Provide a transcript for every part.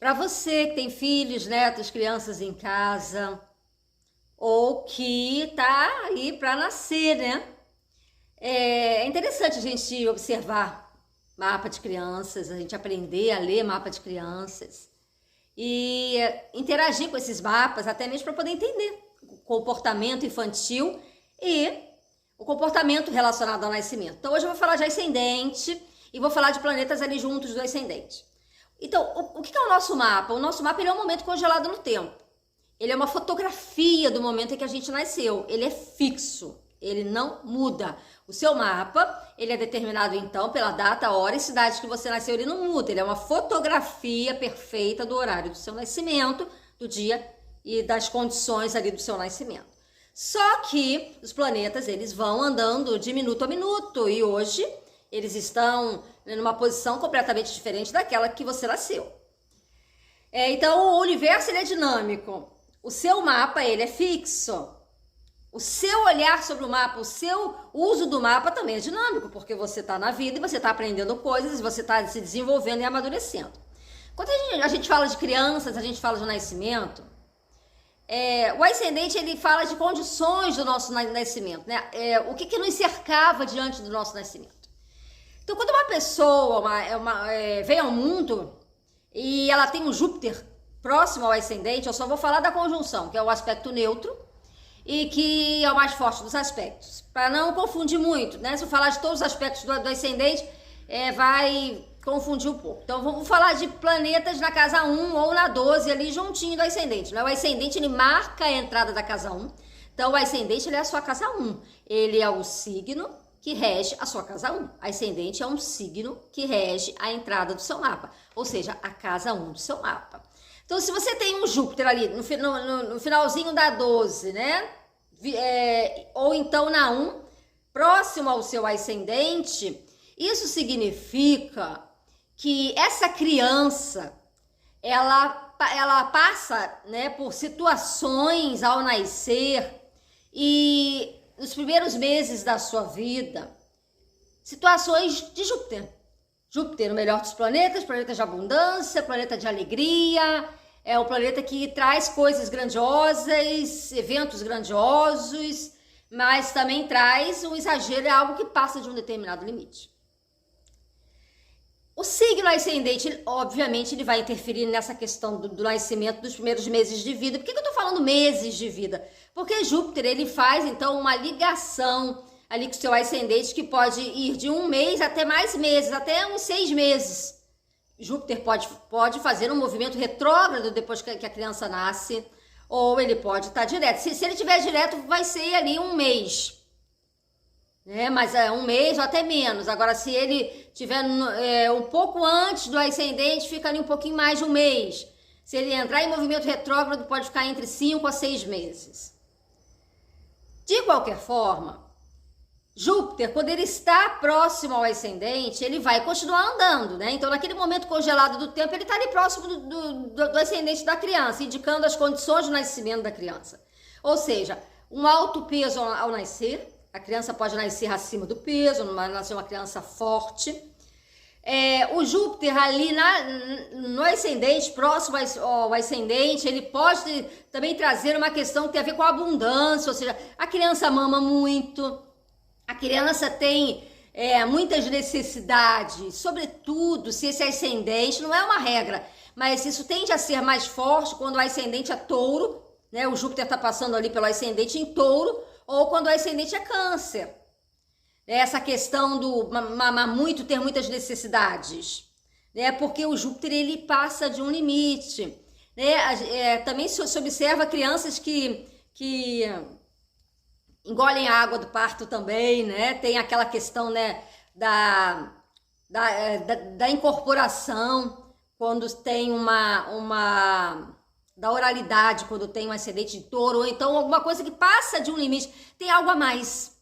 Para você que tem filhos, netos, crianças em casa, ou que tá aí para nascer, né? É interessante a gente observar mapa de crianças, a gente aprender a ler mapa de crianças e interagir com esses mapas, até mesmo para poder entender o comportamento infantil e o comportamento relacionado ao nascimento. Então hoje eu vou falar de ascendente e vou falar de planetas ali juntos do ascendente. Então, o que é o nosso mapa? O nosso mapa ele é um momento congelado no tempo. Ele é uma fotografia do momento em que a gente nasceu. Ele é fixo, ele não muda. O seu mapa, ele é determinado então pela data, hora e cidade que você nasceu, ele não muda. Ele é uma fotografia perfeita do horário do seu nascimento, do dia e das condições ali do seu nascimento. Só que os planetas, eles vão andando de minuto a minuto e hoje eles estão numa posição completamente diferente daquela que você nasceu. Então, o universo ele é dinâmico. O seu mapa, ele é fixo. O seu olhar sobre o mapa, o seu uso do mapa também é dinâmico, porque você está na vida e você está aprendendo coisas, e você está se desenvolvendo e amadurecendo. Quando a gente fala de crianças, a gente fala de nascimento, o ascendente ele fala de condições do nosso nascimento, né? O que nos cercava diante do nosso nascimento. Então, quando uma pessoa vem ao mundo e ela tem um Júpiter próximo ao ascendente, eu só vou falar da conjunção, que é o aspecto neutro e que é o mais forte dos aspectos, para não confundir muito, né? Se eu falar de todos os aspectos do ascendente, vai confundir um pouco. Então, vamos falar de planetas na casa 1 ou na 12, ali juntinho do ascendente, né? O ascendente, ele marca a entrada da casa 1, então o ascendente, ele é a sua casa 1, ele é o signo que rege a sua casa 1. Ascendente é um signo que rege a entrada do seu mapa, ou seja, a casa 1 do seu mapa. Então, se você tem um Júpiter ali no finalzinho da 12, né? Ou então na 1, próximo ao seu ascendente, isso significa que essa criança, ela passa, né, por situações ao nascer e nos primeiros meses da sua vida, situações de Júpiter. Júpiter, o melhor dos planetas, planeta de abundância, planeta de alegria, é o planeta que traz coisas grandiosas, eventos grandiosos, mas também traz um exagero, é algo que passa de um determinado limite. O signo ascendente, obviamente, ele vai interferir nessa questão do nascimento dos primeiros meses de vida. Por que eu tô falando meses de vida? Porque Júpiter, ele faz, então, uma ligação ali com o seu ascendente que pode ir de um mês até mais meses, até uns 6 meses. Júpiter pode fazer um movimento retrógrado depois que a criança nasce, ou ele pode estar direto. Se ele estiver direto, vai ser ali um mês. Mas um mês ou até menos. Agora, se ele tiver um pouco antes do ascendente, fica ali um pouquinho mais de um mês. Se ele entrar em movimento retrógrado, pode ficar entre 5 a 6 meses. De qualquer forma, Júpiter, quando ele está próximo ao ascendente, ele vai continuar andando, né? Então, naquele momento congelado do tempo, ele está ali próximo do ascendente da criança, indicando as condições de nascimento da criança. Ou seja, um alto peso ao nascer. A criança pode nascer acima do peso, não vai nascer uma criança forte. O Júpiter ali no ascendente, próximo ao ascendente, ele pode também trazer uma questão que tem a ver com a abundância, ou seja, a criança mama muito, a criança tem muitas necessidades, sobretudo se esse ascendente, não é uma regra, mas isso tende a ser mais forte quando o ascendente é touro, né? O Júpiter está passando ali pelo ascendente em touro, ou quando o ascendente é câncer. Essa questão do mamar muito, ter muitas necessidades, né? Porque o Júpiter, ele passa de um limite, né? Também se observa crianças que engolem a água do parto também, né? Tem aquela questão, né, da incorporação, quando tem da oralidade, quando tem um ascendente de touro, ou então alguma coisa que passa de um limite, tem algo a mais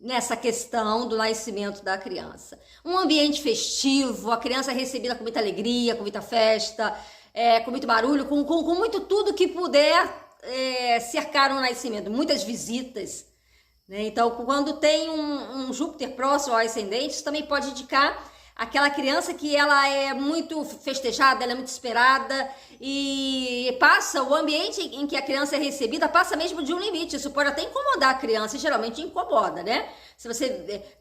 nessa questão do nascimento da criança. Um ambiente festivo, a criança é recebida com muita alegria, com muita festa, com muito barulho, com muito tudo que puder cercar um nascimento, muitas visitas, né? Então, quando tem um Júpiter próximo ao ascendente, isso também pode indicar aquela criança que ela é muito festejada, ela é muito esperada e passa, o ambiente em que a criança é recebida passa mesmo de um limite. Isso pode até incomodar a criança, e geralmente incomoda, né? Se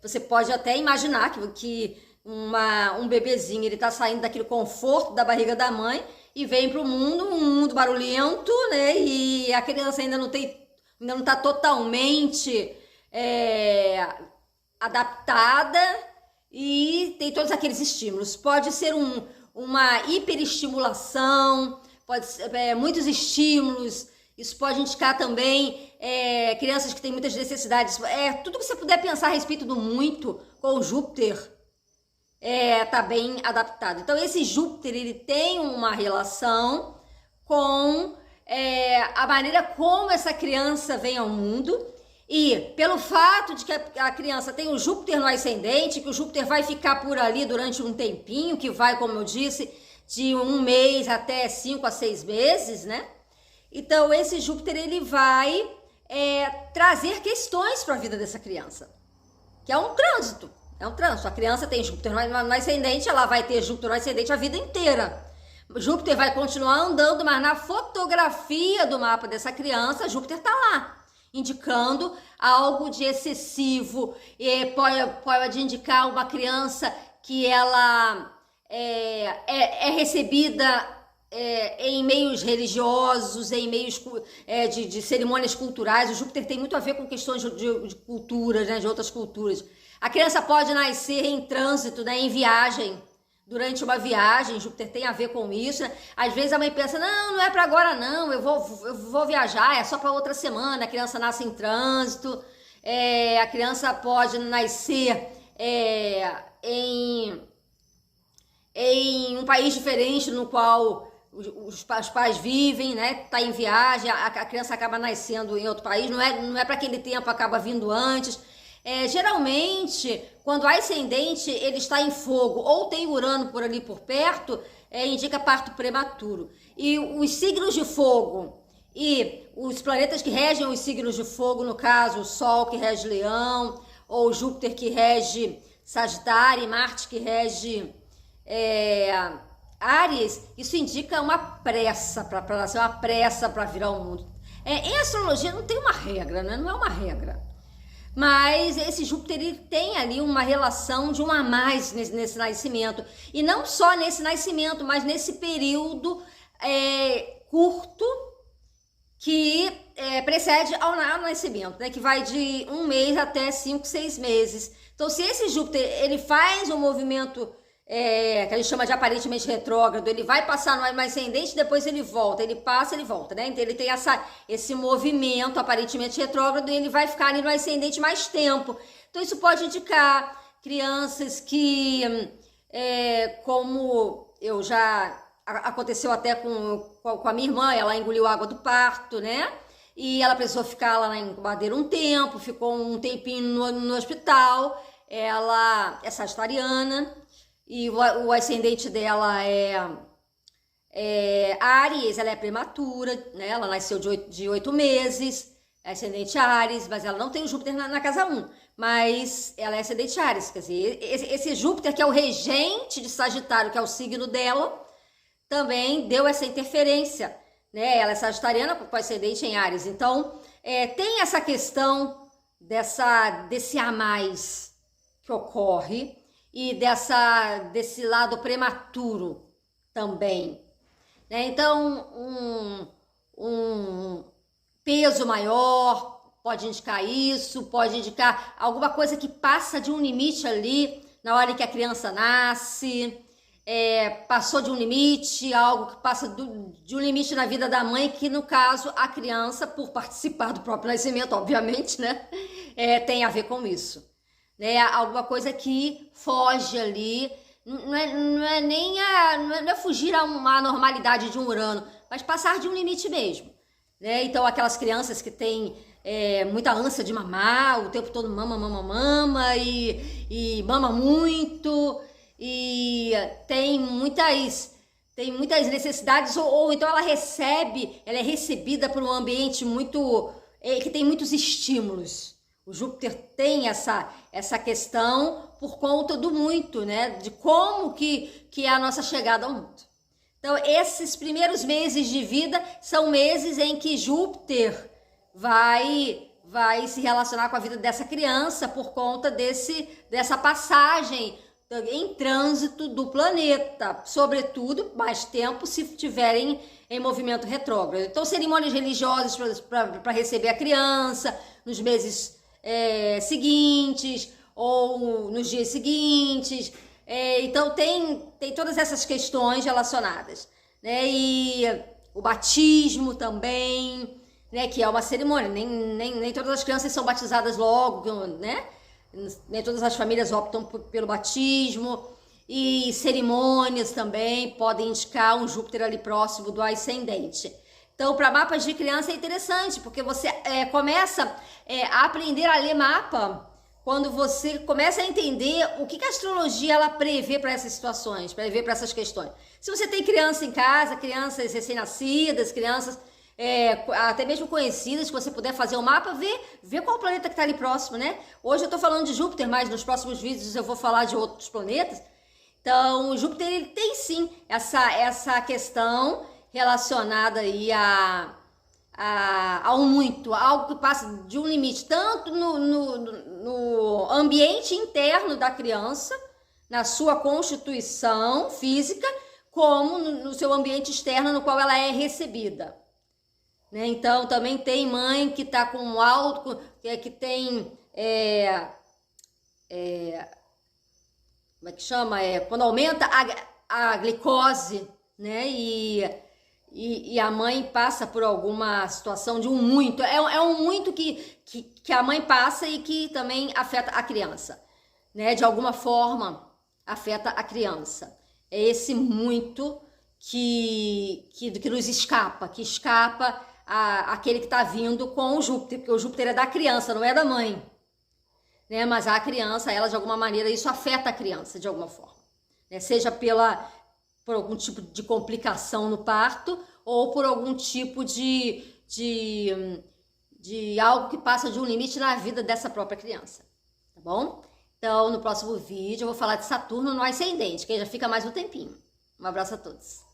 você pode até imaginar que um bebezinho, ele tá saindo daquele conforto da barriga da mãe e vem para o mundo, um mundo barulhento, né? E a criança ainda não tá totalmente adaptada e tem todos aqueles estímulos. Pode ser uma hiperestimulação, pode ser muitos estímulos. Isso pode indicar também crianças que têm muitas necessidades. Tudo que você puder pensar a respeito do muito com Júpiter tá bem adaptado. Então esse Júpiter, ele tem uma relação com a maneira como essa criança vem ao mundo. E pelo fato de que a criança tem o Júpiter no ascendente, que o Júpiter vai ficar por ali durante um tempinho, que vai, como eu disse, de 1 mês até 5 a 6 meses, né? Então esse Júpiter, ele vai trazer questões para a vida dessa criança, que é um trânsito. É um trânsito. A criança tem Júpiter no ascendente, ela vai ter Júpiter no ascendente a vida inteira. Júpiter vai continuar andando, mas na fotografia do mapa dessa criança, Júpiter tá lá, indicando algo de excessivo. Pode indicar uma criança que ela é recebida em meios religiosos, em meios de cerimônias culturais. O Júpiter tem muito a ver com questões de cultura, né, de outras culturas. A criança pode nascer em trânsito, né, em viagem, durante uma viagem. Júpiter tem a ver com isso, né? Às vezes a mãe pensa, não é para agora não, eu vou viajar, é só para outra semana. A criança nasce em trânsito, a criança pode nascer em um país diferente no qual os pais vivem, né? Tá em viagem, a criança acaba nascendo em outro país, não é para aquele tempo, acaba vindo antes. Geralmente, quando o ascendente ele está em fogo ou tem Urano por ali por perto, indica parto prematuro. E os signos de fogo e os planetas que regem os signos de fogo, no caso, o Sol que rege Leão, ou Júpiter que rege Sagitário, e Marte que rege Áries, isso indica uma pressa para nascer, uma pressa para vir ao mundo. Em astrologia não tem uma regra, né? Não é uma regra. Mas esse Júpiter, ele tem ali uma relação de um a mais nesse nascimento. E não só nesse nascimento, mas nesse período curto que precede ao nascimento, né? Que vai de 1 mês até 5, 6 meses. Então, se esse Júpiter ele faz um movimento que a gente chama de aparentemente retrógrado, ele vai passar no ascendente, depois ele volta, ele passa, ele volta, né? Então ele tem esse movimento aparentemente retrógrado e ele vai ficar ali no ascendente mais tempo. Então isso pode indicar crianças que, como eu já aconteceu até com a minha irmã, ela engoliu água do parto, né? E ela precisou ficar lá na incubadeira um tempo, ficou um tempinho no hospital. Ela é sagitariana. E o ascendente dela é Áries, ela é prematura, né? Ela nasceu de 8 meses, é ascendente Áries, mas ela não tem o Júpiter na casa 1, mas ela é ascendente Áries. Quer dizer, esse Júpiter, que é o regente de Sagitário, que é o signo dela, também deu essa interferência, né? Ela é sagitariana com ascendente em Áries. Então, tem essa questão desse a mais que ocorre, e desse lado prematuro também, né? Então um peso maior pode indicar isso, pode indicar alguma coisa que passa de um limite ali na hora que a criança nasce, passou de um limite, algo que passa de um limite na vida da mãe, que no caso a criança, por participar do próprio nascimento, obviamente, né, tem a ver com isso. Alguma coisa que foge ali, não é fugir a uma normalidade de um Urano, mas passar de um limite mesmo, né? Então aquelas crianças que têm muita ânsia de mamar, o tempo todo mama e mama muito, e tem muitas necessidades, ou então ela é recebida por um ambiente que tem muitos estímulos. O Júpiter tem essa questão, por conta do muito, né? De como que é a nossa chegada ao mundo. Então, esses primeiros meses de vida são meses em que Júpiter vai se relacionar com a vida dessa criança por conta dessa passagem em trânsito do planeta, sobretudo mais tempo se tiverem em movimento retrógrado. Então, cerimônias religiosas para receber a criança nos meses seguintes ou nos dias seguintes. Então, tem todas essas questões relacionadas, né? E o batismo também, né? Que é uma cerimônia. Nem todas as crianças são batizadas logo, né? Nem todas as famílias optam pelo batismo. E cerimônias também podem indicar um Júpiter ali próximo do ascendente. Então, para mapas de criança é interessante, porque você começa a aprender a ler mapa quando você começa a entender o que a astrologia ela prevê para essas situações, prevê para essas questões. Se você tem criança em casa, crianças recém-nascidas, crianças até mesmo conhecidas, que você puder fazer um mapa, ver qual planeta que está ali próximo, né? Hoje eu estou falando de Júpiter, mas nos próximos vídeos eu vou falar de outros planetas. Então, o Júpiter ele tem sim essa questão relacionada aí ao muito, algo que passa de um limite, tanto no ambiente interno da criança, na sua constituição física, como no seu ambiente externo, no qual ela é recebida. Né? Então, também tem mãe que está com alto, que tem... como é que chama? Quando aumenta a glicose, né? E a mãe passa por alguma situação de um muito. É um muito que a mãe passa e que também afeta a criança, né? De alguma forma afeta a criança. É esse muito que nos escapa, que escapa aquele que está vindo com o Júpiter, porque o Júpiter é da criança, não é da mãe. Né? Mas a criança, ela de alguma maneira, isso afeta a criança de alguma forma. Né? Seja por algum tipo de complicação no parto ou por algum tipo de algo que passa de um limite na vida dessa própria criança, tá bom? Então, no próximo vídeo eu vou falar de Saturno no ascendente, que aí já fica mais um tempinho. Um abraço a todos.